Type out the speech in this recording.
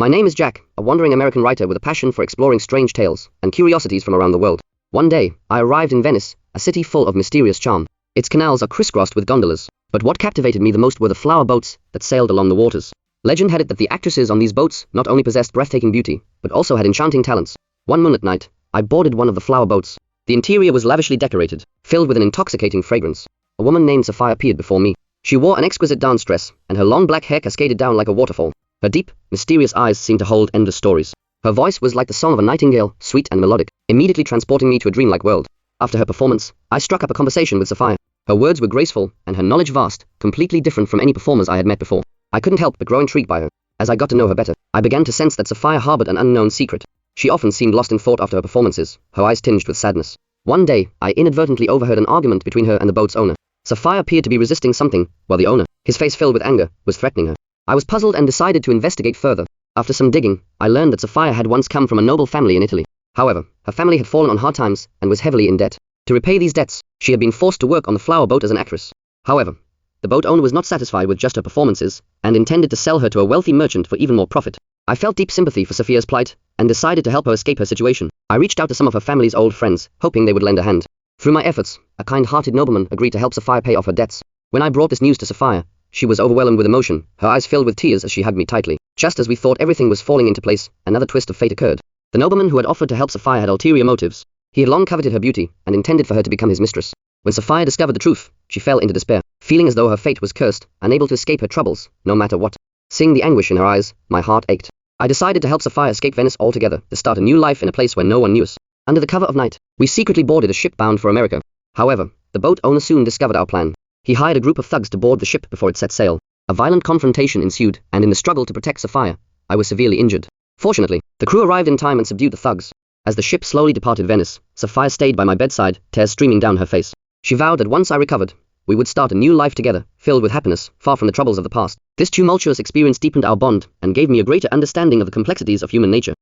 My name is Jack, a wandering American writer with a passion for exploring strange tales and curiosities from around the world. One day, I arrived in Venice, a city full of mysterious charm. Its canals are crisscrossed with gondolas, but what captivated me the most were the flower boats that sailed along the waters. Legend had it that the actresses on these boats not only possessed breathtaking beauty, but also had enchanting talents. One moonlit night, I boarded one of the flower boats. The interior was lavishly decorated, filled with an intoxicating fragrance. A woman named Sophia appeared before me. She wore an exquisite dance dress, and her long black hair cascaded down like a waterfall. Her deep, mysterious eyes seemed to hold endless stories. Her voice was like the song of a nightingale, sweet and melodic, immediately transporting me to a dreamlike world. After her performance, I struck up a conversation with Sophia. Her words were graceful, and her knowledge vast, completely different from any performers I had met before. I couldn't help but grow intrigued by her. As I got to know her better, I began to sense that Sophia harbored an unknown secret. She often seemed lost in thought after her performances, her eyes tinged with sadness. One day, I inadvertently overheard an argument between her and the boat's owner. Sophia appeared to be resisting something, while the owner, his face filled with anger, was threatening her. I was puzzled and decided to investigate further. After some digging, I learned that Sophia had once come from a noble family in Italy. However, her family had fallen on hard times and was heavily in debt. To repay these debts, she had been forced to work on the flower boat as an actress. However, the boat owner was not satisfied with just her performances, and intended to sell her to a wealthy merchant for even more profit. I felt deep sympathy for Sophia's plight, and decided to help her escape her situation. I reached out to some of her family's old friends, hoping they would lend a hand. Through my efforts, a kind-hearted nobleman agreed to help Sophia pay off her debts. When I brought this news to Sophia, she was overwhelmed with emotion, her eyes filled with tears as she hugged me tightly. Just as we thought everything was falling into place, another twist of fate occurred. The nobleman who had offered to help Sophia had ulterior motives. He had long coveted her beauty, and intended for her to become his mistress. When Sophia discovered the truth, she fell into despair, feeling as though her fate was cursed, unable to escape her troubles, no matter what. Seeing the anguish in her eyes, my heart ached. I decided to help Sophia escape Venice altogether, to start a new life in a place where no one knew us. Under the cover of night, we secretly boarded a ship bound for America. However, the boat owner soon discovered our plan. He hired a group of thugs to board the ship before it set sail. A violent confrontation ensued, and in the struggle to protect Sophia, I was severely injured. Fortunately, the crew arrived in time and subdued the thugs. As the ship slowly departed Venice, Sophia stayed by my bedside, tears streaming down her face. She vowed that once I recovered, we would start a new life together, filled with happiness, far from the troubles of the past. This tumultuous experience deepened our bond, and gave me a greater understanding of the complexities of human nature.